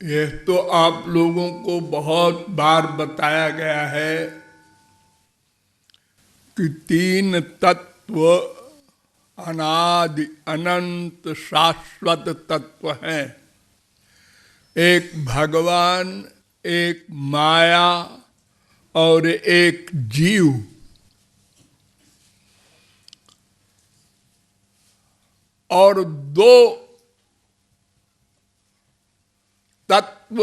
यह तो आप लोगों को बहुत बार बताया गया है कि तीन तत्व अनादि अनंत शाश्वत तत्व हैं। एक भगवान, एक माया और एक जीव। और दो तत्व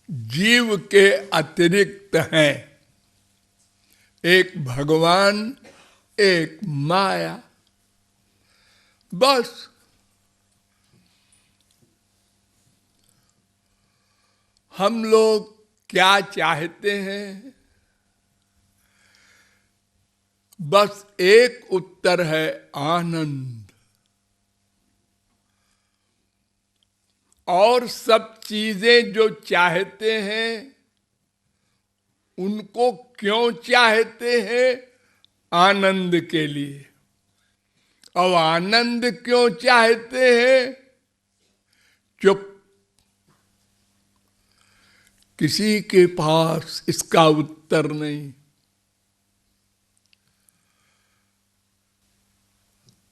जीव के अतिरिक्त हैं, एक भगवान, एक माया। बस हम लोग क्या चाहते हैं? बस एक उत्तर है, आनंद। और सब चीजें जो चाहते हैं उनको क्यों चाहते हैं? आनंद के लिए। और आनंद क्यों चाहते हैं? चुप। किसी के पास इसका उत्तर नहीं।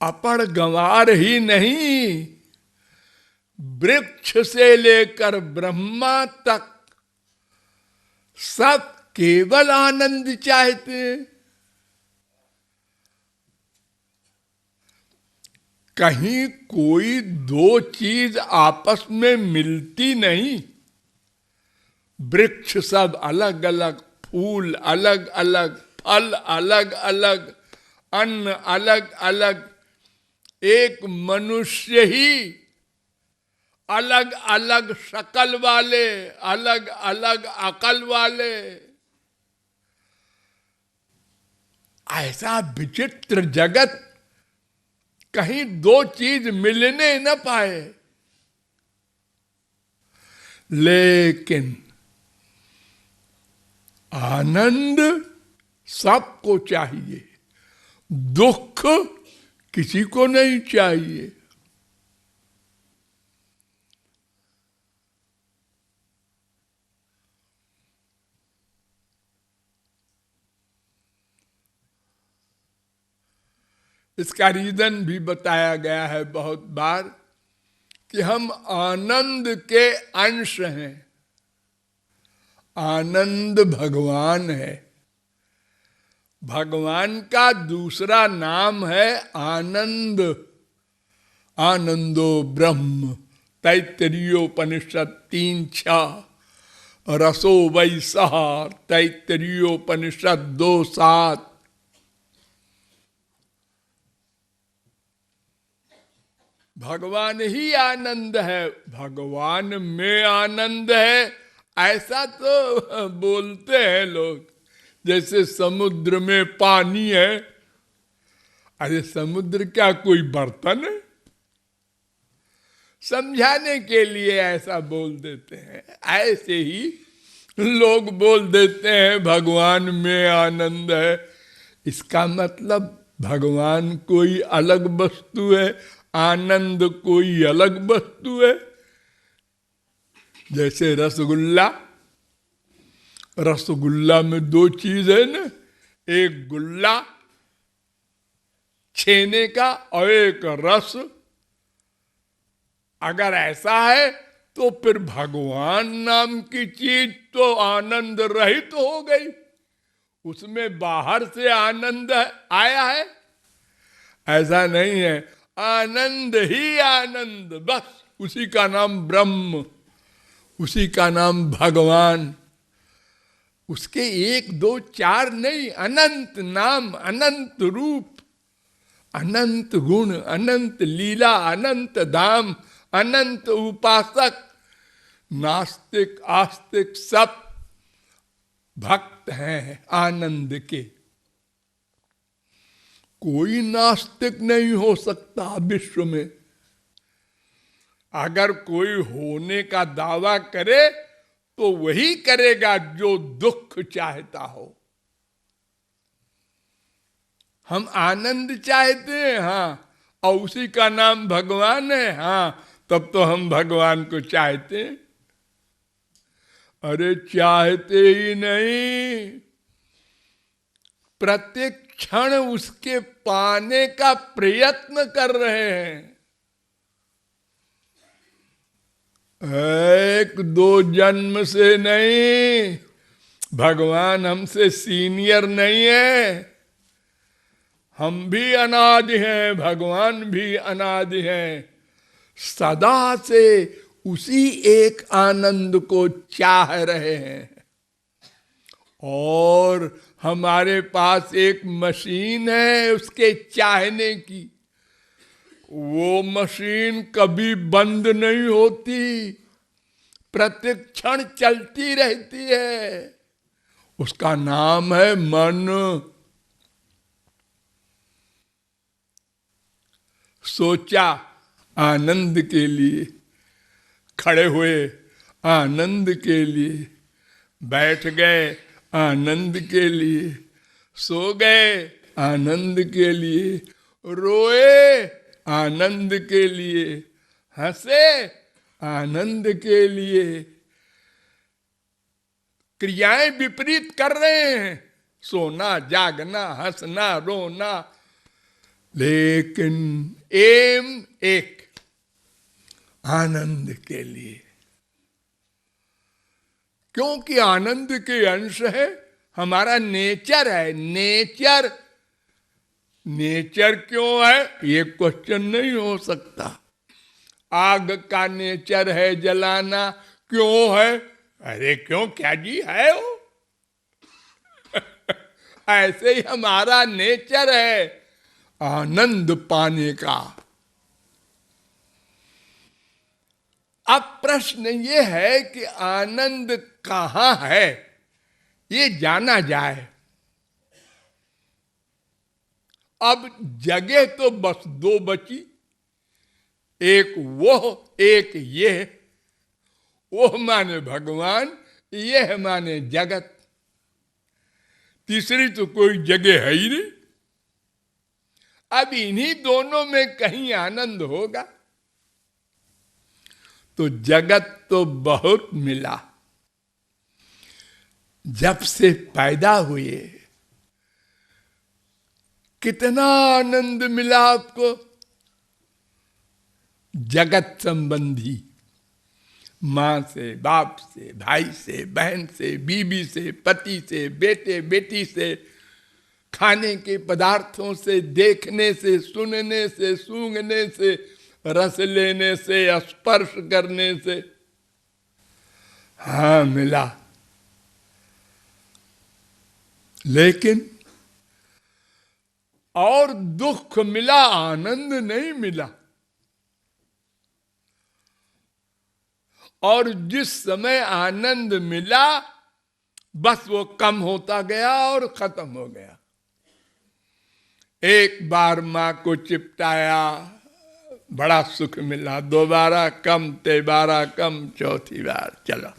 अपड़ गंवार ही नहीं, वृक्ष से लेकर ब्रह्मा तक सब केवल आनंद चाहते हैं। कहीं कोई दो चीज आपस में मिलती नहीं। वृक्ष सब अलग अलग, फूल अलग अलग, फल अलग अलग, अन्न अलग अलग। एक मनुष्य ही अलग अलग शकल वाले, अलग अलग अकल वाले। ऐसा विचित्र जगत, कहीं दो चीज मिलने न पाए। लेकिन आनंद सबको चाहिए, दुख किसी को नहीं चाहिए। इसका रीजन भी बताया गया है बहुत बार कि हम आनंद के अंश हैं। आनंद भगवान है। भगवान का दूसरा नाम है आनंद। आनंदो ब्रह्म, तैत्तरीयोपनिषद 3:6। रसो वै सः, तैत्तरीयोपनिषद 2:7। भगवान ही आनंद है, भगवान में आनंद है, ऐसा तो बोलते हैं लोग। जैसे समुद्र में पानी है। अरे समुद्र क्या कोई बर्तन है? समझाने के लिए ऐसा बोल देते हैं। ऐसे ही लोग बोल देते हैं भगवान में आनंद है। इसका मतलब भगवान कोई अलग वस्तु है, आनंद कोई अलग वस्तु है। जैसे रसगुल्ला, रसगुल्ला में दो चीज है ना, एक गुल्ला छेने का और एक रस। अगर ऐसा है तो फिर भगवान नाम की चीज तो आनंद रहित तो हो गई। उसमें बाहर से आनंद आया है, ऐसा नहीं है। आनंद ही आनंद, बस उसी का नाम ब्रह्म, उसी का नाम भगवान। उसके एक दो चार नहीं, अनंत नाम, अनंत रूप, अनंत गुण, अनंत लीला, अनंत धाम, अनंत उपासक। नास्तिक आस्तिक सब भक्त हैं आनंद के। कोई नास्तिक नहीं हो सकता विश्व में। अगर कोई होने का दावा करे तो वही करेगा जो दुख चाहता हो। हम आनंद चाहते हैं, हाँ, और उसी का नाम भगवान है, हाँ, तब तो हम भगवान को चाहते हैं। अरे चाहते ही नहीं, प्रत्येक क्षण उसके पाने का प्रयत्न कर रहे हैं। एक दो जन्म से नहीं, भगवान हमसे सीनियर नहीं है। हम भी अनादि हैं, भगवान भी अनादि हैं। सदा से उसी एक आनंद को चाह रहे हैं। और हमारे पास एक मशीन है उसके चाहने की। वो मशीन कभी बंद नहीं होती, प्रत्येक क्षण चलती रहती है। उसका नाम है मन। सोचा आनंद के लिए, खड़े हुए आनंद के लिए, बैठ गए आनंद के लिए, सो गए आनंद के लिए, रोए आनंद के लिए, हंसे आनंद के लिए। क्रियाएं विपरीत कर रहे हैं, सोना, जागना, हंसना, रोना, लेकिन एम एक, आनंद के लिए। क्योंकि आनंद के अंश है, हमारा नेचर है। नेचर नेचर क्यों है ये क्वेश्चन नहीं हो सकता। आग का नेचर है जलाना, क्यों है? अरे क्यों, क्या जी है वो। ऐसे ही हमारा नेचर है आनंद पाने का। अब प्रश्न ये है कि आनंद कहां है, ये जाना जाए। अब जगह तो बस दो बची, एक वो, एक ये। वो माने भगवान, ये माने जगत। तीसरी तो कोई जगह है ही नहीं। अब इन्हीं दोनों में कहीं आनंद होगा। तो जगत तो बहुत मिला, जब से पैदा हुए कितना आनंद मिला आपको। जगत संबंधी, मां से, बाप से, भाई से, बहन से, बीबी से, पति से, बेटे बेटी से, खाने के पदार्थों से, देखने से, सुनने से, सूंघने से, रस लेने से, स्पर्श करने से, हाँ मिला। लेकिन और दुख मिला, आनंद नहीं मिला। और जिस समय आनंद मिला, बस वो कम होता गया और खत्म हो गया। एक बार मां को चिपटाया, बड़ा सुख मिला। दोबारा कम, तेबारा कम, चौथी बार चलो।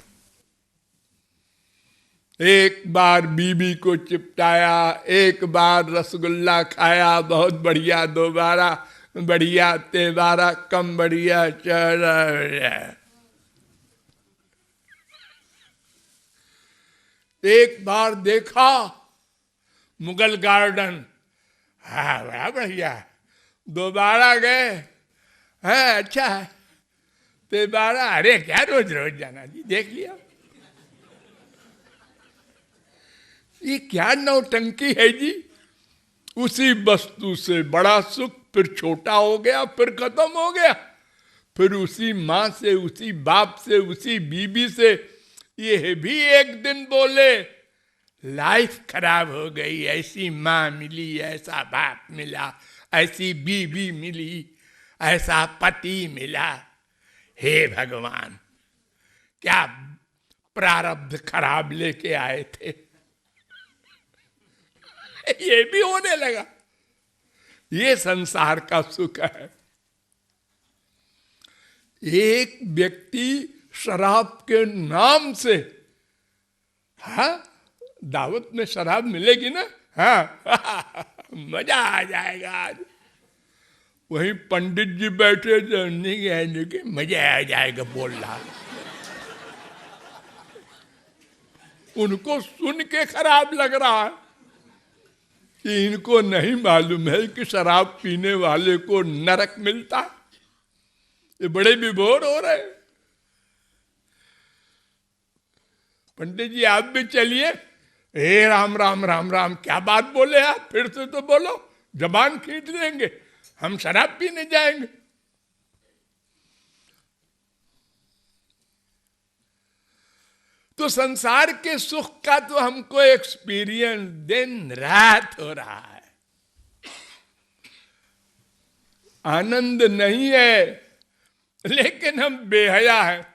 एक बार बीबी को चिपटाया, एक बार रसगुल्ला खाया, बहुत बढ़िया। दोबारा बढ़िया, तेबारा कम बढ़िया, चलो। एक बार देखा मुगल गार्डन, हाँ बड़ा बढ़िया। दोबारा गए, हाँ अच्छा है। तेबारा, अरे क्या रोज रोज जाना जी, देख लिया। ये क्या नौटंकी है जी। उसी वस्तु से बड़ा सुख, फिर छोटा हो गया, फिर खत्म हो गया। फिर उसी मां से, उसी बाप से, उसी बीबी से ये भी एक दिन बोले लाइफ खराब हो गई, ऐसी मां मिली, ऐसा बाप मिला, ऐसी बीबी मिली, ऐसा पति मिला। हे भगवान, क्या प्रारब्ध खराब लेके आए थे। ये भी होने लगा। ये संसार का सुख है। एक व्यक्ति शराब के नाम से, हाँ दावत में शराब मिलेगी ना, हाँ मजा आ जाएगा आज। वहीं पंडित जी बैठे थे, नहीं कहने के मजा आ जाएगा बोल रहा। उनको सुन के खराब लग रहा है कि इनको नहीं मालूम है कि शराब पीने वाले को नरक मिलता है। ये बड़े विभोर हो रहे। पंडित जी आप भी चलिए। हे राम राम राम राम, क्या बात बोले आप, फिर से तो बोलो, जबान खींच लेंगे, हम शराब पीने जाएंगे। तो संसार के सुख का तो हमको एक्सपीरियंस दिन रात हो रहा है, आनंद नहीं है, लेकिन हम बेहया हैं।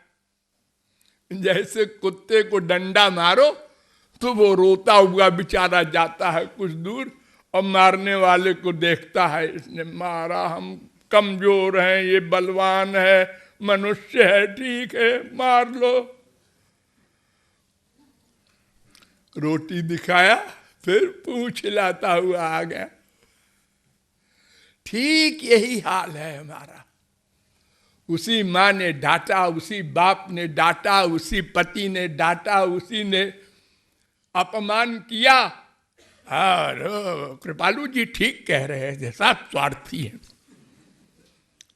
जैसे कुत्ते को डंडा मारो तो वो रोता हुआ बेचारा जाता है कुछ दूर और मारने वाले को देखता है, इसने मारा, हम कमजोर हैं, ये बलवान है, मनुष्य है, ठीक है मार लो। रोटी दिखाया, फिर पूंछ हिलाता हुआ आ गया। ठीक यही हाल है हमारा। उसी माँ ने डांटा, उसी बाप ने डांटा, उसी पति ने डांटा, उसी ने अपमान किया। और कृपालु जी ठीक कह रहे हैं, जैसा स्वार्थी है।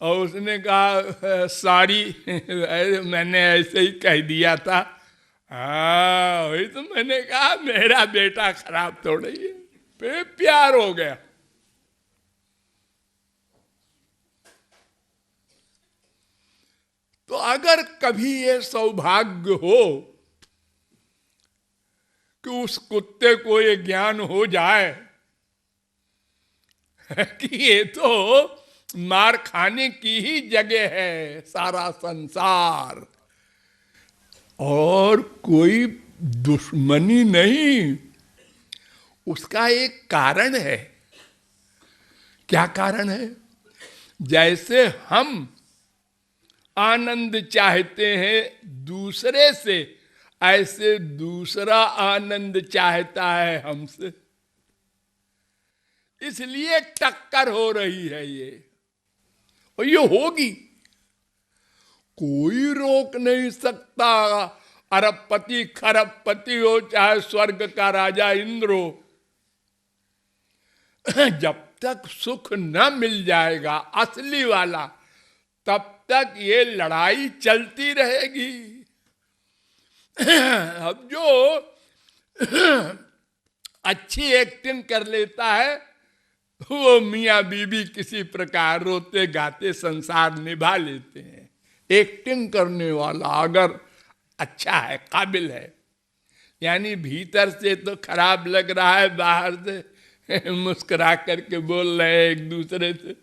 और उसने कहा सॉरी, मैंने ऐसे ही कह दिया था। हाँ वही तो मैंने कहा, मेरा बेटा खराब थोड़ी है। फिर प्यार हो गया। तो अगर कभी ये सौभाग्य हो कि उस कुत्ते को ये ज्ञान हो जाए कि ये तो मार खाने की ही जगह है सारा संसार, और कोई दुश्मनी नहीं, उसका एक कारण है। क्या कारण है? जैसे हम आनंद चाहते हैं दूसरे से, ऐसे दूसरा आनंद चाहता है हमसे। इसलिए टक्कर हो रही है ये, और ये होगी, कोई रोक नहीं सकता। अरबपति खरबपति हो, चाहे स्वर्ग का राजा इंद्र हो, जब तक सुख न मिल जाएगा असली वाला, तब तक ये लड़ाई चलती रहेगी। अब जो अच्छी एक्टिंग कर लेता है वो मियाँ बीबी किसी प्रकार रोते गाते संसार निभा लेते हैं। एक्टिंग करने वाला अगर अच्छा है, काबिल है, यानी भीतर से तो खराब लग रहा है, बाहर से मुस्कुरा करके बोल रहे हैं एक दूसरे से।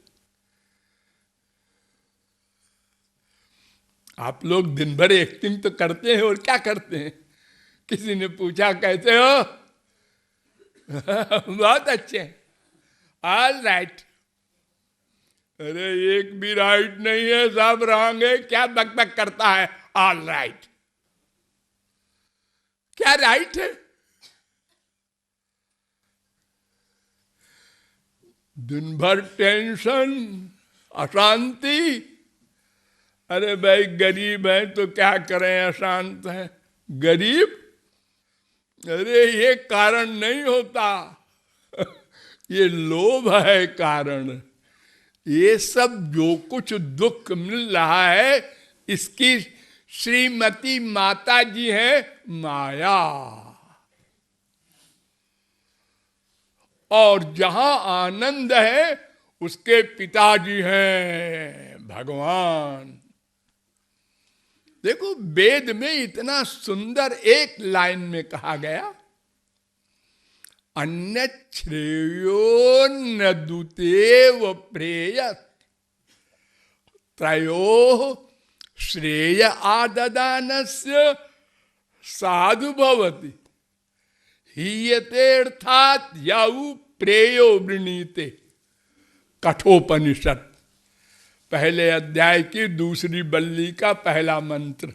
आप लोग दिन भर एक्टिंग तो करते हैं, और क्या करते हैं? किसी ने पूछा कैसे हो? बहुत अच्छे, ऑल राइट। अरे एक भी राइट नहीं है, सब रॉन्ग है। क्या बकबक करता है? All right. क्या राइट है? दिन भर टेंशन, अशांति। अरे भाई गरीब है तो क्या करें, अशांत है। गरीब, अरे ये कारण नहीं होता, ये लोभ है कारण। ये सब जो कुछ दुख मिल रहा है, इसकी श्रीमती माता जी है माया। और जहां आनंद है उसके पिताजी हैं भगवान। देखो वेद में इतना सुंदर एक लाइन में कहा गया, अन्य श्रेयो न दूतेव प्रेयस त्रयो श्रेय आददानस्य साधु भवति हीयतेर्थात् याउ प्रेयो वृणीते। कठोपनिषद पहले अध्याय की दूसरी बल्ली का पहला मंत्र।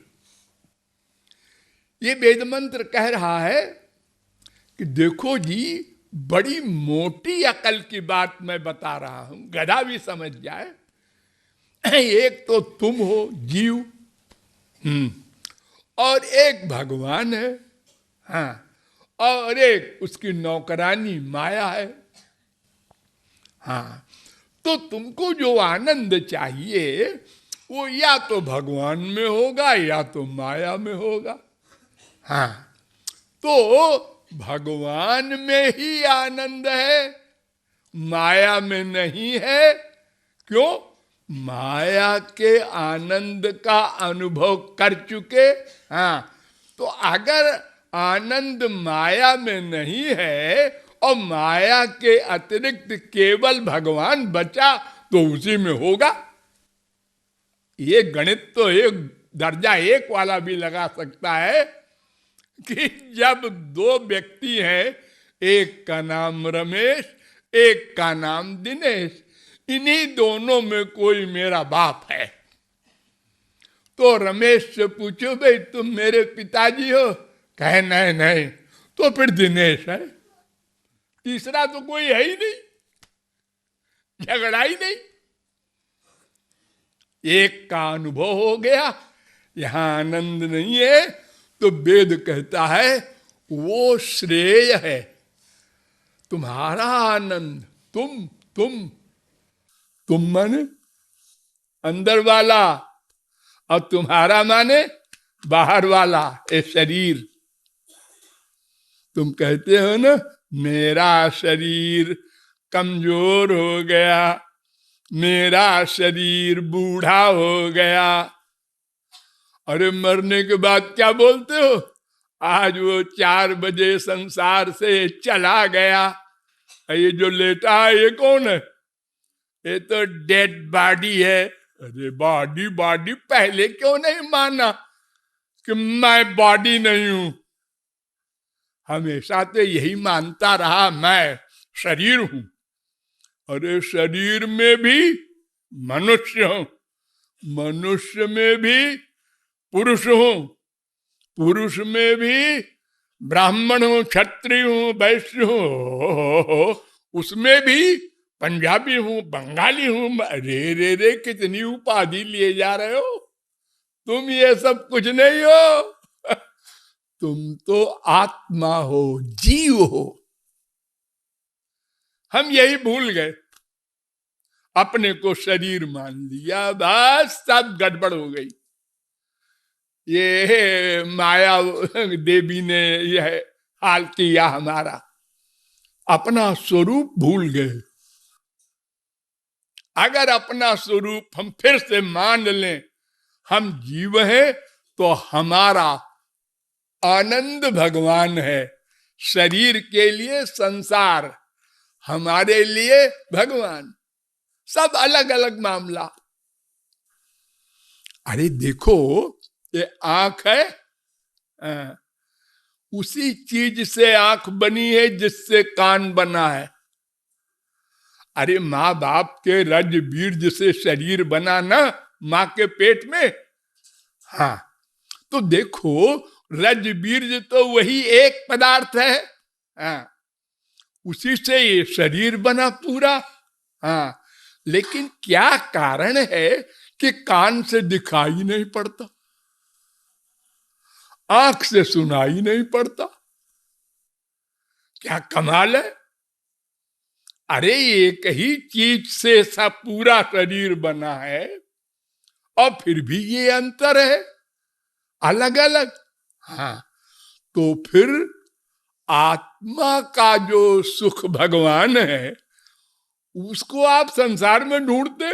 ये वेद मंत्र कह रहा है कि देखो जी, बड़ी मोटी अकल की बात मैं बता रहा हूं, गधा भी समझ जाए। एक तो तुम हो जीव, और एक भगवान है, हाँ, और एक उसकी नौकरानी माया है। हाँ, तो तुमको जो आनंद चाहिए वो या तो भगवान में होगा या तो माया में होगा। हाँ, तो भगवान में ही आनंद है, माया में नहीं है। क्यों? माया के आनंद का अनुभव कर चुके। हाँ, तो अगर आनंद माया में नहीं है और माया के अतिरिक्त केवल भगवान बचा तो उसी में होगा। ये गणित तो एक दर्जा एक वाला भी लगा सकता है कि जब दो व्यक्ति हैं, एक का नाम रमेश, एक का नाम दिनेश, इन्हीं दोनों में कोई मेरा बाप है, तो रमेश से पूछो भाई तुम मेरे पिताजी हो, कहे नहीं नहीं, तो फिर दिनेश है, तीसरा तो कोई है ही नहीं, झगड़ा ही नहीं। एक का अनुभव हो गया, यहां आनंद नहीं है, तो वेद कहता है वो श्रेय है। तुम्हारा आनंद, तुम माने अंदर वाला, और तुम्हारा माने बाहर वाला, ये शरीर। तुम कहते हो ना मेरा शरीर कमजोर हो गया, मेरा शरीर बूढ़ा हो गया। अरे मरने के बाद क्या बोलते हो? आज वो 4 बजे संसार से चला गया। ये जो लेटा है ये कौन है? ये तो डेड बॉडी है। अरे बॉडी बॉडी, पहले क्यों नहीं माना कि मैं बॉडी नहीं हूं? हमेशा तो यही मानता रहा मैं शरीर हूं। अरे शरीर में भी मनुष्य हूं, मनुष्य में भी पुरुष हूं, पुरुष में भी ब्राह्मण हूं, क्षत्रिय हूं, वैश्य हूं, उसमें भी पंजाबी हूं, बंगाली हूं। रे रे रे, कितनी उपाधि लिए जा रहे हो तुम, ये सब कुछ नहीं हो। तुम तो आत्मा हो, जीव हो। हम यही भूल गए, अपने को शरीर मान लिया, बस सब गड़बड़ हो गई। ये माया देवी ने यह हाल किया हमारा, अपना स्वरूप भूल गए। अगर अपना स्वरूप हम फिर से मान लें, हम जीव हैं, तो हमारा आनंद भगवान है। शरीर के लिए संसार, हमारे लिए भगवान, सब अलग अलग मामला। अरे देखो, ये आंख है, उसी चीज से आंख बनी है जिससे कान बना है। अरे माँ बाप के रज बीर्ज से शरीर बना ना, माँ के पेट में। हाँ, तो देखो रज बीर्ज तो वही एक पदार्थ है। हाँ, उसी से ये शरीर बना पूरा। हाँ, लेकिन क्या कारण है कि कान से दिखाई नहीं पड़ता, आंख से सुनाई नहीं पड़ता? क्या कमाल है। अरे एक ही चीज से सब पूरा शरीर बना है और फिर भी ये अंतर है, अलग अलग। हाँ, तो फिर आत्मा का जो सुख भगवान है उसको आप संसार में ढूंढते।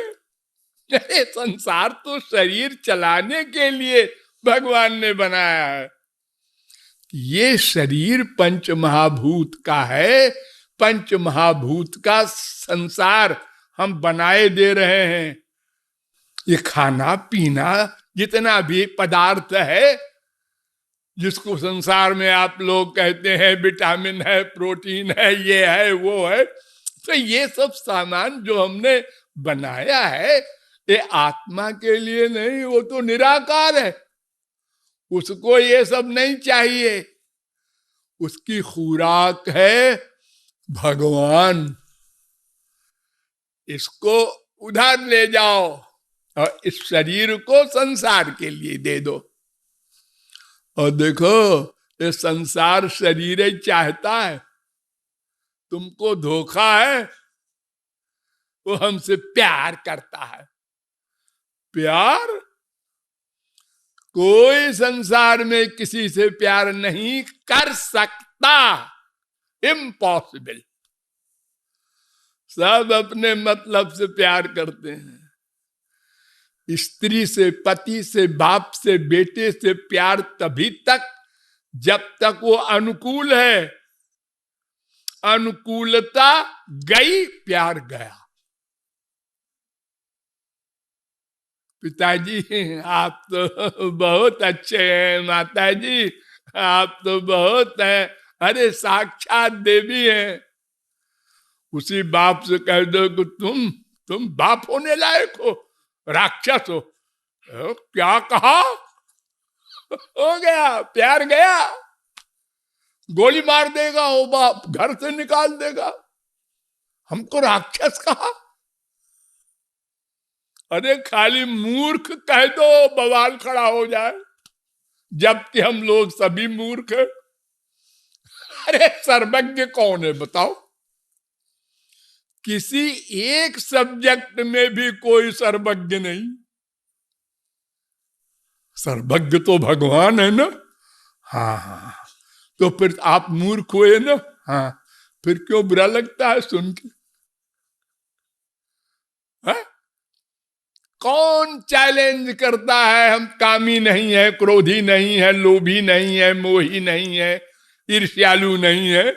अरे संसार तो शरीर चलाने के लिए भगवान ने बनाया है। ये शरीर पंच महाभूत का है, पंच महाभूत का संसार हम बनाए दे रहे हैं। ये खाना पीना जितना भी पदार्थ है, जिसको संसार में आप लोग कहते हैं विटामिन है, प्रोटीन है, ये है वो है, तो ये सब सामान जो हमने बनाया है ये आत्मा के लिए नहीं, वो तो निराकार है, उसको ये सब नहीं चाहिए। उसकी खुराक है भगवान इसको उधर ले जाओ और इस शरीर को संसार के लिए दे दो। और देखो ये संसार शरीर ही चाहता है, तुमको धोखा है, वो हमसे प्यार करता है। प्यार, कोई संसार में किसी से प्यार नहीं कर सकता, इम्पॉसिबल। सब अपने मतलब से प्यार करते हैं। स्त्री से, पति से, बाप से, बेटे से प्यार तभी तक जब तक वो अनुकूल है। अनुकूलता गई, प्यार गया। पिताजी आप तो बहुत अच्छे हैं, माताजी आप तो बहुत हैं, अरे साक्षात देवी हैं। उसी बाप से कह दो कि तुम बाप होने लायक हो, राक्षस हो, क्या कहा, हो गया, प्यार गया। गोली मार देगा वो बाप, घर से निकाल देगा। हमको राक्षस कहा। अरे खाली मूर्ख कह दो, बवाल खड़ा हो जाए, जबकि हम लोग सभी मूर्ख हैं। अरे सर्वज्ञ कौन है बताओ? किसी एक सब्जेक्ट में भी कोई सर्वज्ञ नहीं। सर्वज्ञ तो भगवान है ना। हाँ हाँ, तो फिर आप मूर्ख हुए ना। हाँ, फिर क्यों बुरा लगता है सुन के? है? कौन चैलेंज करता है हम कामी नहीं है, क्रोधी नहीं है, लोभी नहीं है, मोही नहीं है, ईर्ष्यालु नहीं है?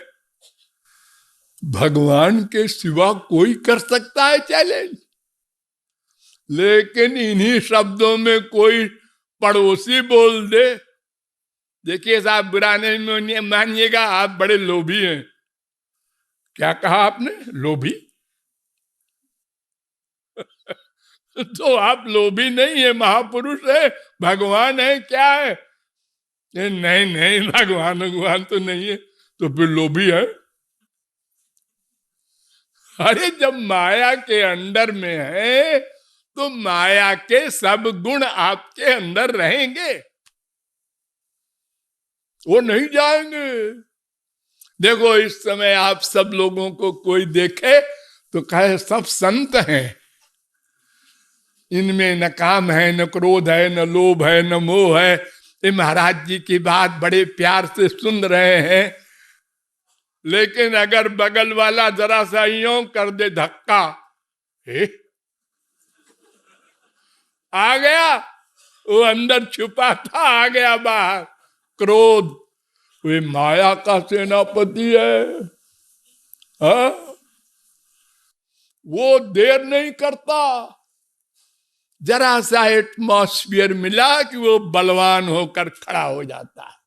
भगवान के सिवा कोई कर सकता है चैलेंज। लेकिन इन्हीं शब्दों में कोई पड़ोसी बोल दे, देखिए साहब बुरा नहीं मानिएगा, आप बड़े लोभी हैं। क्या कहा आपने? लोभी? तो आप लोभी नहीं है, महापुरुष है, भगवान है, क्या है? नहीं नहीं, भगवान तो नहीं है, तो फिर लोभी है। अरे जब माया के अंडर में है तो माया के सब गुण आपके अंदर रहेंगे, वो नहीं जाएंगे। देखो इस समय आप सब लोगों को कोई देखे तो कहे सब संत हैं, इनमें न काम है, न क्रोध है, न लोभ है, न मोह है, ये महाराज जी की बात बड़े प्यार से सुन रहे हैं। लेकिन अगर बगल वाला जरा सा यूं कर दे धक्का, आ गया, वो अंदर छुपा था आ गया बाहर। क्रोध, वे माया का सेनापति है। हा? वो देर नहीं करता, जरा सा एटमॉस्फेयर मिला कि वो बलवान होकर खड़ा हो जाता है।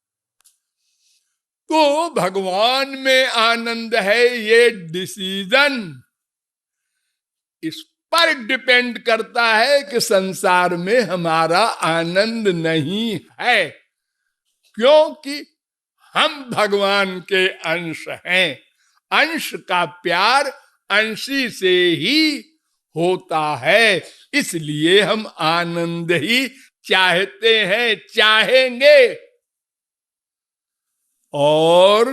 तो भगवान में आनंद है, ये डिसीजन इस पर डिपेंड करता है कि संसार में हमारा आनंद नहीं है, क्योंकि हम भगवान के अंश हैं। अंश का प्यार अंशी से ही होता है, इसलिए हम आनंद ही चाहते हैं, चाहेंगे। और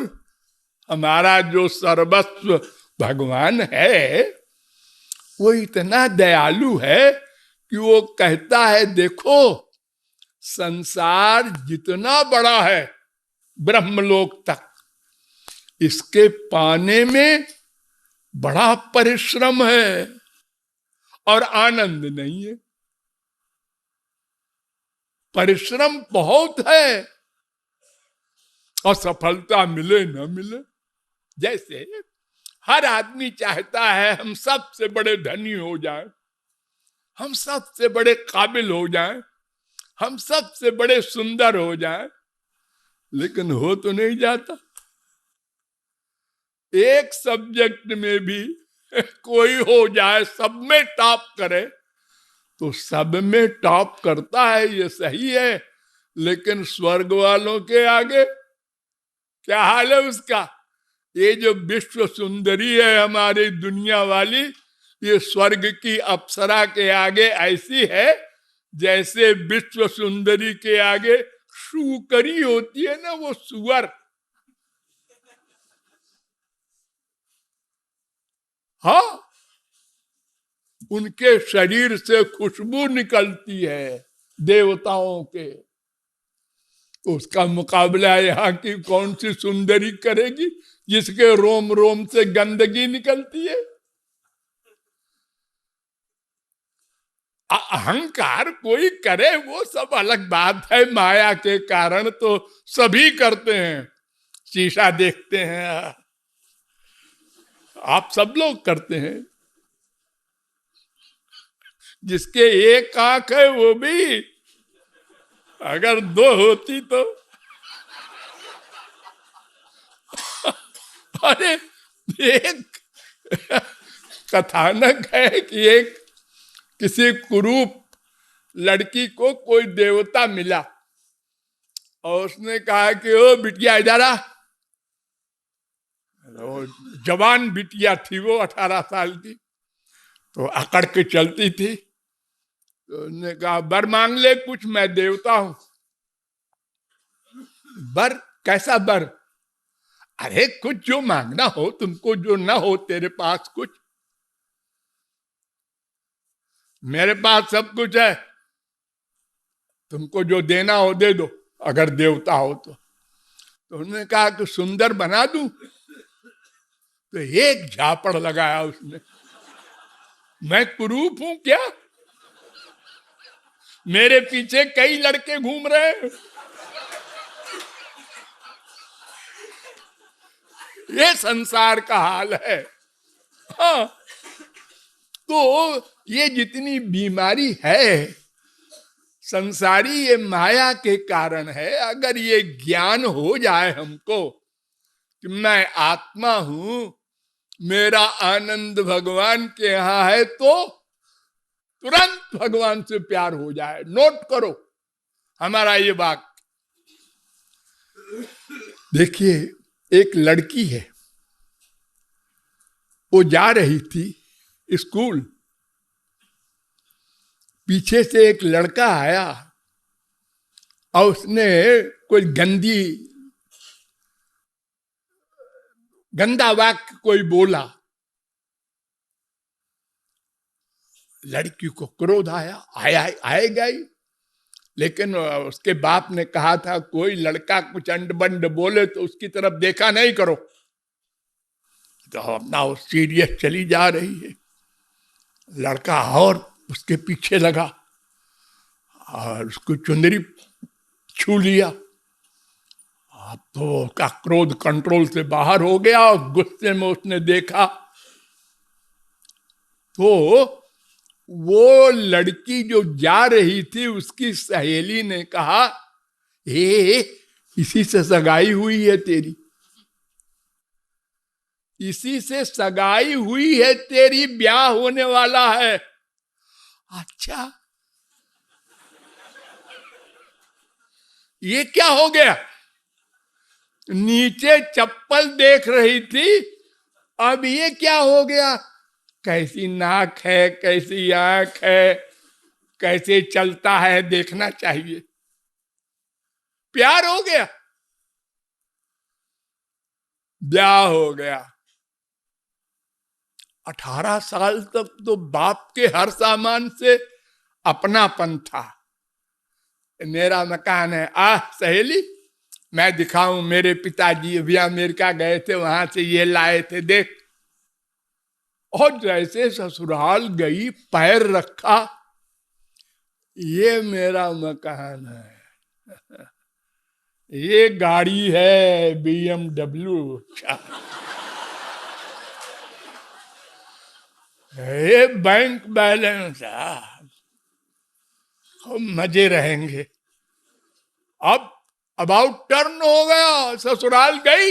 हमारा जो सर्वस्व भगवान है वो इतना दयालु है कि वो कहता है देखो संसार जितना बड़ा है ब्रह्मलोक तक, इसके पाने में बड़ा परिश्रम है और आनंद नहीं है। परिश्रम बहुत है और सफलता मिले न मिले। जैसे हर आदमी चाहता है हम सबसे बड़े धनी हो जाएं, हम सबसे बड़े काबिल हो जाएं, हम सबसे बड़े सुंदर हो जाएं, लेकिन हो तो नहीं जाता। एक सब्जेक्ट में भी कोई हो जाए, सब में टॉप करे, तो सब में टॉप करता है ये सही है, लेकिन स्वर्ग वालों के आगे क्या हाल है उसका? ये जो विश्व सुंदरी है हमारी दुनिया वाली, ये स्वर्ग की अप्सरा के आगे ऐसी है जैसे विश्व सुंदरी के आगे सूकरी होती है ना, वो सुअर। हाँ, उनके शरीर से खुशबू निकलती है देवताओं के। उसका मुकाबला यहाँ की कौन सी सुंदरी करेगी जिसके रोम रोम से गंदगी निकलती है। अहंकार कोई करे वो सब अलग बात है, माया के कारण तो सभी करते हैं। शीशा देखते हैं, आप सब लोग करते हैं। जिसके एक आंख है वो भी, अगर दो होती तो अरे एक कथानक है कि एक किसी कुरूप लड़की को कोई देवता मिला और उसने कहा कि ओ बिटिया इधर आ। जवान बिटिया थी वो, 18 साल की, तो अकड़ के चलती थी। तो उसने कहा बर मांग ले कुछ, मैं देवता हूं। बर? कैसा बर? अरे कुछ जो मांगना हो तुमको, जो ना हो तेरे पास कुछ। मेरे पास सब कुछ है, तुमको जो देना हो दे दो, अगर देवता हो तो उन्होंने कहा कि सुंदर बना दूं। तो एक झापड़ लगाया उसने, मैं कुरूप हूं क्या? मेरे पीछे कई लड़के घूम रहे हैं। ये संसार का हाल है। हाँ, तो ये जितनी बीमारी है संसारी, ये माया के कारण है। अगर ये ज्ञान हो जाए हमको कि मैं आत्मा हूं, मेरा आनंद भगवान के यहां है, तो तुरंत भगवान से प्यार हो जाए। नोट करो हमारा ये वाक्य। देखिए, एक लड़की है, वो जा रही थी स्कूल, पीछे से एक लड़का आया और उसने कोई गंदा वाक्य कोई बोला। लड़की को क्रोध आएगा ही, लेकिन उसके बाप ने कहा था कोई लड़का कुछ अंड-बंड बोले तो उसकी तरफ देखा नहीं करो। तो अपना वो सीरियस चली जा रही है, लड़का और उसके पीछे लगा और उसको चुंदरी छू लिया। अब तो उसका क्रोध कंट्रोल से बाहर हो गया और गुस्से में उसने देखा तो वो लड़की जो जा रही थी उसकी सहेली ने कहा, इसी से सगाई हुई है तेरी, इसी से सगाई हुई है तेरी, ब्याह होने वाला है। अच्छा, ये क्या हो गया? नीचे चप्पल देख रही थी, अब ये क्या हो गया? कैसी नाक है, कैसी आंख है, कैसे चलता है, देखना चाहिए। प्यार हो गया, ब्याह हो गया। 18 साल तक तो बाप के हर सामान से अपनापन था। मेरा मकान है, सहेली मैं दिखाऊं, मेरे पिताजी अभी अमेरिका गए थे, वहां से ये लाए थे, देख। और जैसे ससुराल गई, पैर रखा, ये मेरा मकान है, ये गाड़ी है BMW, ये बैंक बैलेंस, मजे रहेंगे। अब अबाउट टर्न हो गया, ससुराल गई,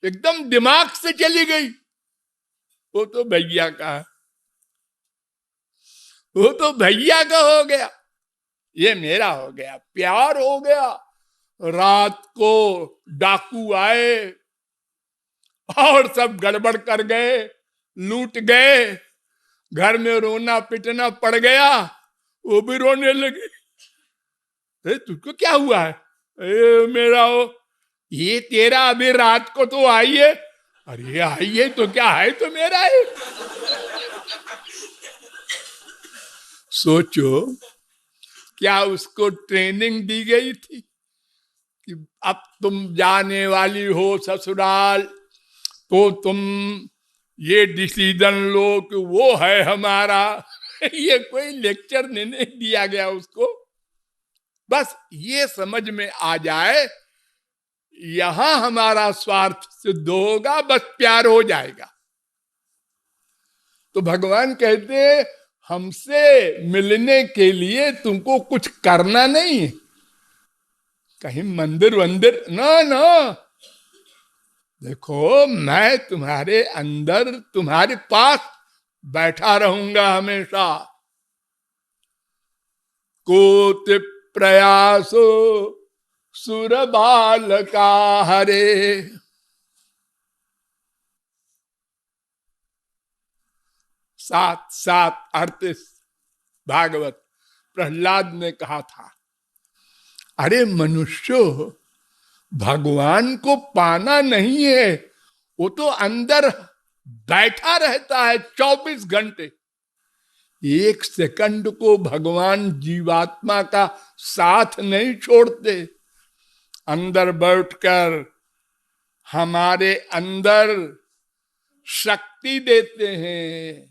एकदम दिमाग से चली गई। वो तो भैया का, वो तो भैया का हो गया, ये मेरा हो गया। प्यार हो गया, रात को डाकू आए और सब गड़बड़ कर गए, लूट गए, घर में रोना पिटना पड़ गया, वो भी रोने लगे। तुझको क्या हुआ है? मेरा हो, ये तेरा अभी रात को तो आई है। अरे आइए तो क्या है, तो मेरा है। सोचो, क्या उसको ट्रेनिंग दी गई थी कि अब तुम जाने वाली हो ससुराल, तो तुम ये डिसीजन लो कि वो है हमारा। ये कोई लेक्चर नहीं दिया गया उसको। बस ये समझ में आ जाए, यहां हमारा स्वार्थ सिद्ध होगा, बस प्यार हो जाएगा। तो भगवान कहते हैं, हमसे मिलने के लिए तुमको कुछ करना नहीं है, कहीं मंदिर वंदिर ना ना। देखो, मैं तुम्हारे अंदर, तुम्हारे पास बैठा रहूंगा हमेशा। कोटि प्रयासो सुर बाल का हरे। 7:38 भागवत। प्रहलाद ने कहा था, अरे मनुष्यो, भगवान को पाना नहीं है, वो तो अंदर बैठा रहता है 24 घंटे। एक सेकंड को भगवान जीवात्मा का साथ नहीं छोड़ते। अंदर बैठकर हमारे अंदर शक्ति देते हैं।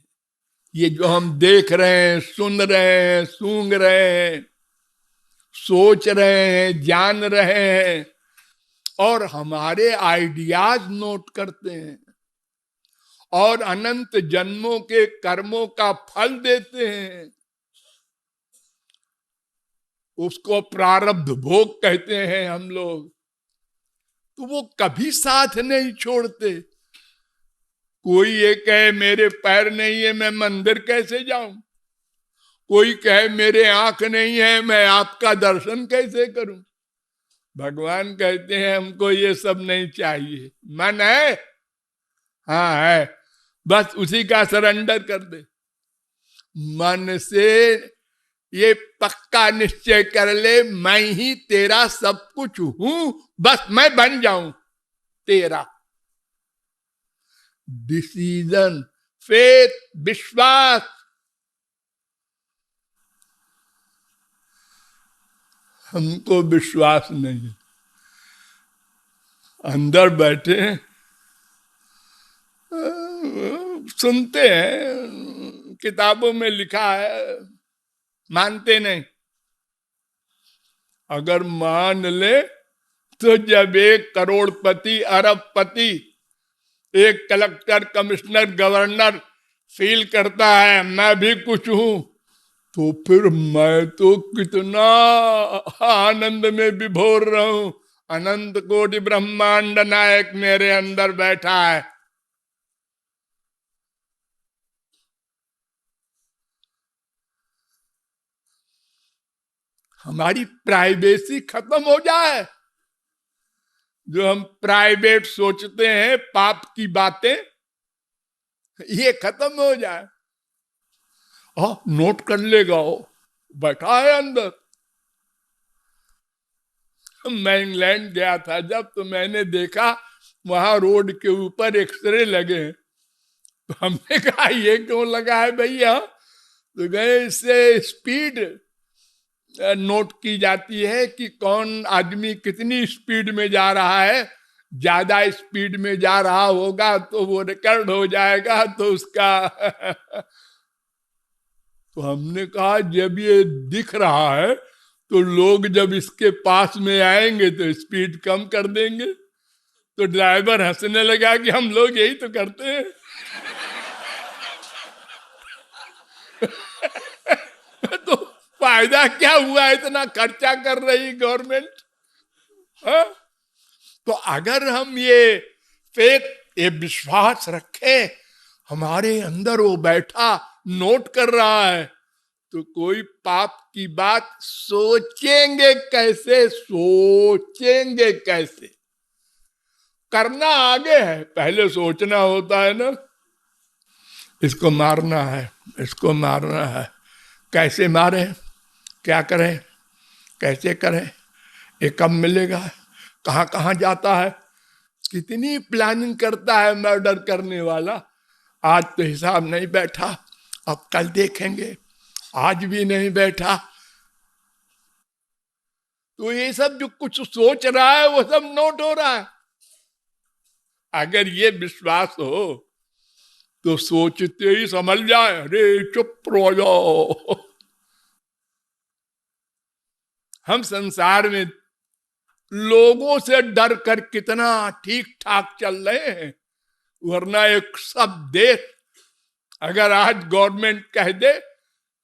ये जो हम देख रहे हैं, सुन रहे हैं, सूंघ रहे हैं, सोच रहे हैं, जान रहे हैं, और हमारे आइडियाज नोट करते हैं, और अनंत जन्मों के कर्मों का फल देते हैं। उसको प्रारब्ध भोग कहते हैं हम लोग। तो वो कभी साथ नहीं छोड़ते। कोई ये कहे मेरे पैर नहीं है, मैं मंदिर कैसे जाऊं? कोई कहे मेरे आंख नहीं है, मैं आपका दर्शन कैसे करूं? भगवान कहते हैं, हमको ये सब नहीं चाहिए। मन है, हाँ है, बस उसी का सरेंडर कर दे। मन से ये पक्का निश्चय कर ले, मैं ही तेरा सब कुछ हूं, बस मैं बन जाऊं तेरा। डिसीजन, फेथ, विश्वास। हमको विश्वास नहीं। अंदर बैठे सुनते हैं, किताबों में लिखा है, मानते नहीं। अगर मान ले तो जब 1 करोड़पति, अरबपति, एक कलेक्टर, कमिश्नर, गवर्नर फील करता है मैं भी कुछ हूं, तो फिर मैं तो कितना आनंद में विभोर रहा हूं। अनंत कोटि ब्रह्मांड नायक मेरे अंदर बैठा है। हमारी प्राइवेसी खत्म हो जाए, जो हम प्राइवेट सोचते हैं, पाप की बातें, ये खत्म हो जाए। नोट कर लेगा, वो बैठा है अंदर। मैं इंग्लैंड गया था जब, तो मैंने देखा वहां रोड के ऊपर एक्सरे लगे। तो हमने कहा ये क्यों लगा है भैया? तो गए, इससे स्पीड नोट की जाती है कि कौन आदमी कितनी स्पीड में जा रहा है। ज्यादा स्पीड में जा रहा होगा तो वो रिकॉर्ड हो जाएगा, तो उसका तो हमने कहा जब ये दिख रहा है तो लोग जब इसके पास में आएंगे तो स्पीड कम कर देंगे। तो ड्राइवर हंसने लगा कि हम लोग यही तो करते हैं। तो फायदा क्या हुआ, इतना खर्चा कर रही गवर्नमेंट। तो अगर हम ये फेथ, ये विश्वास रखें, हमारे अंदर वो बैठा नोट कर रहा है, तो कोई पाप की बात सोचेंगे कैसे, सोचेंगे कैसे? करना आगे है, पहले सोचना होता है ना। इसको मारना है, इसको मारना है, कैसे मारें, क्या करें, कैसे करें, ये कब मिलेगा, कहाँ कहाँ जाता है, कितनी प्लानिंग करता है मर्डर करने वाला। आज तो हिसाब नहीं बैठा, अब कल देखेंगे, आज भी नहीं बैठा। तो ये सब जो कुछ सोच रहा है वो सब नोट हो रहा है। अगर ये विश्वास हो तो सोचते ही समझ जाए, अरे चुप रहो जाओ। हम संसार में लोगों से डर कर कितना ठीक ठाक चल रहे हैं, वरना एक सब देश अगर आज गवर्नमेंट कह दे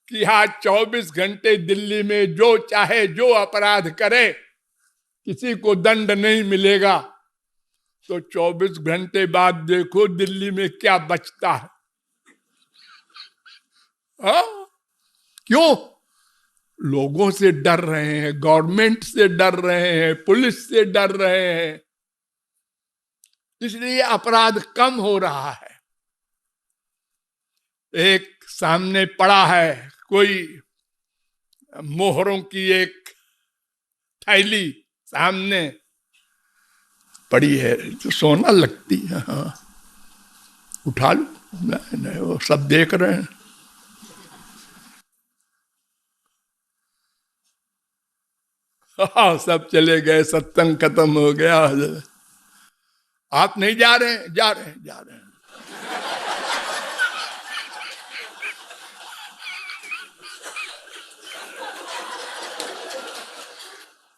कि आज 24 घंटे दिल्ली में जो चाहे जो अपराध करे किसी को दंड नहीं मिलेगा, तो 24 घंटे बाद देखो दिल्ली में क्या बचता है। क्यों? लोगों से डर रहे हैं, गवर्नमेंट से डर रहे हैं, पुलिस से डर रहे हैं, इसलिए अपराध कम हो रहा है। एक सामने पड़ा है कोई मोहरों की एक थैली सामने पड़ी है, तो सोना लगती है, हाँ उठा लो। नहीं, वो सब देख रहे हैं। हाँ, सब चले गए, सत्संग खत्म हो गया। आप नहीं जा रहे हैं? जा रहे हैं, जा रहे हैं।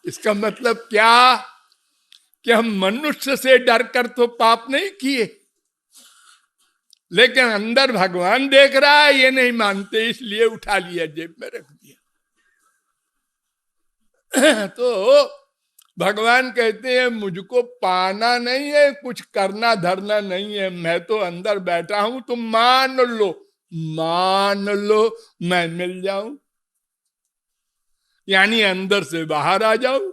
इसका मतलब क्या कि हम मनुष्य से डर कर तो पाप नहीं किए, लेकिन अंदर भगवान देख रहा है ये नहीं मानते, इसलिए उठा लिया, जेब में रख दिया। तो भगवान कहते हैं मुझको पाना नहीं है, कुछ करना धरना नहीं है, मैं तो अंदर बैठा हूं, तुम मान लो, मान लो मैं मिल जाऊं, यानी अंदर से बाहर आ जाऊं।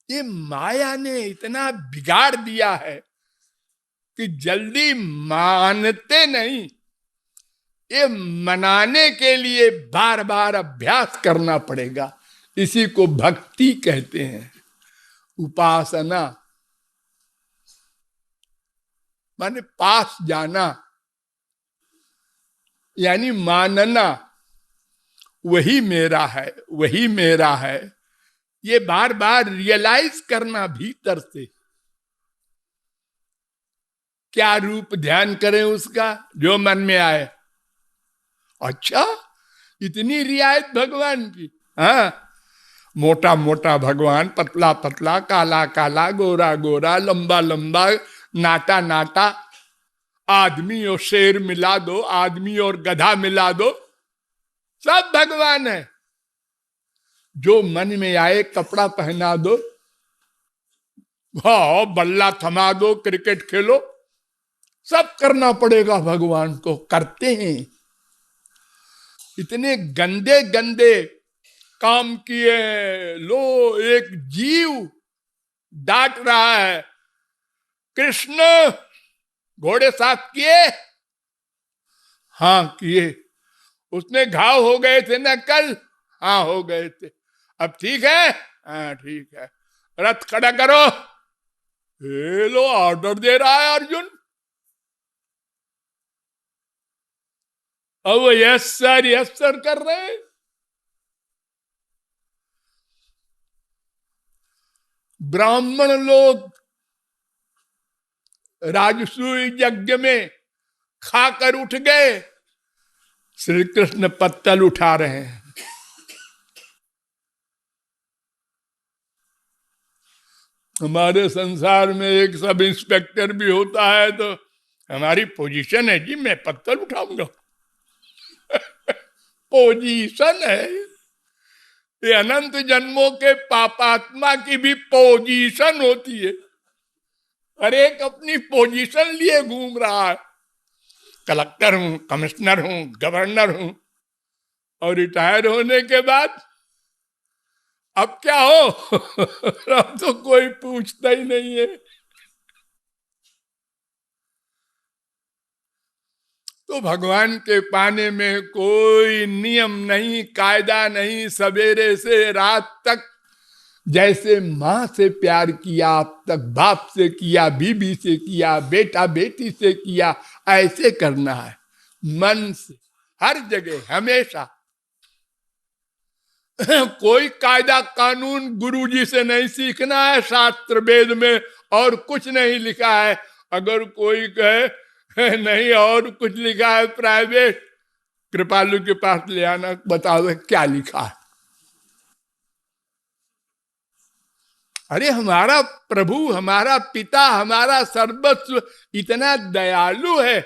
ये माया ने इतना बिगाड़ दिया है कि जल्दी मानते नहीं, ये मनाने के लिए बार बार अभ्यास करना पड़ेगा। इसी को भक्ति कहते हैं, उपासना माने पास जाना, यानी मानना वही मेरा है, वही मेरा है, ये बार बार रियलाइज करना भीतर से। क्या रूप ध्यान करें उसका, जो मन में आए। अच्छा, इतनी रियायत भगवान की। हाँ, मोटा मोटा भगवान, पतला पतला, काला काला, गोरा गोरा, लंबा लंबा, नाटा नाटा, आदमी और शेर मिला दो, आदमी और गधा मिला दो, सब भगवान है। जो मन में आए कपड़ा पहना दो, हाँ बल्ला थमा दो, क्रिकेट खेलो, सब करना पड़ेगा भगवान को, करते हैं। इतने गंदे गंदे काम किए। लो, एक जीव डांट रहा है, कृष्ण घोड़े साफ किए? हाँ किए। उसमें घाव हो गए थे ना कल? हाँ हो गए थे। अब ठीक है? हाँ ठीक है। रथ खड़ा करो। ये लो, ऑर्डर दे रहा है अर्जुन। अब वो यस सर कर रहे हैं। ब्राह्मण लोग राजसूय यज्ञ में खाकर उठ गए, श्री कृष्ण पत्तल उठा रहे हैं। हमारे संसार में एक सब इंस्पेक्टर भी होता है तो हमारी पोजीशन है जी, मैं पत्तल उठाऊंगा। पोजीशन है ये, अनंत जन्मों के पापात्मा की भी पोजीशन होती है। हर एक अपनी पोजीशन लिए घूम रहा है। कलेक्टर हूं, कमिश्नर हूं, गवर्नर हूं, और रिटायर होने के बाद अब क्या हो? अब तो कोई पूछता ही नहीं है। तो भगवान के पाने में कोई नियम नहीं, कायदा नहीं। सवेरे से रात तक जैसे माँ से प्यार किया, अब तक बाप से किया, बीबी से किया, बेटा बेटी से किया, ऐसे करना है मन से, हर जगह, हमेशा। कोई कायदा कानून गुरुजी से नहीं सीखना है, शास्त्र वेद में और कुछ नहीं लिखा है। अगर कोई कहे नहीं और कुछ लिखा है प्राइवेट, कृपालु के पास ले आना, बताओ क्या लिखा है। अरे हमारा प्रभु, हमारा पिता, हमारा सर्वस्व इतना दयालु है,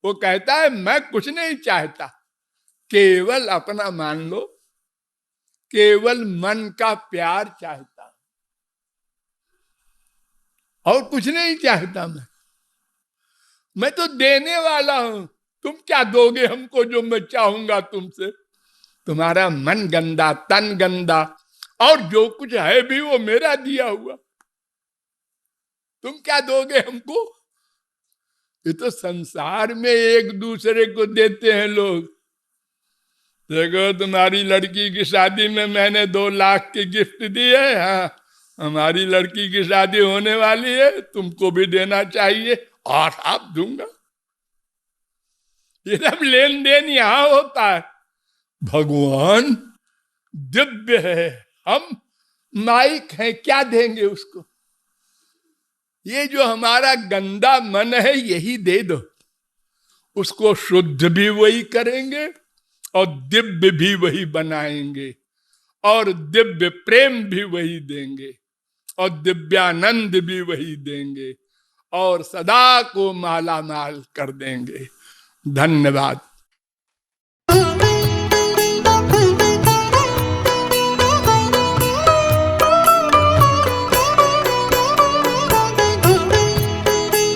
वो कहता है मैं कुछ नहीं चाहता, केवल अपना मान लो, केवल मन का प्यार चाहता, और कुछ नहीं चाहता। मैं तो देने वाला हूं। तुम क्या दोगे हमको जो मैं चाहूंगा तुमसे? तुम्हारा मन गंदा, तन गंदा, और जो कुछ है भी वो मेरा दिया हुआ, तुम क्या दोगे हमको? ये तो संसार में एक दूसरे को देते हैं लोग। देखो तुम्हारी लड़की की शादी में मैंने 2 लाख की गिफ्ट दी है, हाँ हमारी लड़की की शादी होने वाली है, तुमको भी देना चाहिए, और आप दूंगा। ये सब लेन देन यहां होता है। भगवान दिव्य है, हम माइक हैं, क्या देंगे उसको? ये जो हमारा गंदा मन है यही दे दो, उसको शुद्ध भी वही करेंगे और दिव्य भी वही बनाएंगे, और दिव्य प्रेम भी वही देंगे, और दिव्यानंद भी वही देंगे, और सदा को माला माल कर देंगे। धन्यवाद।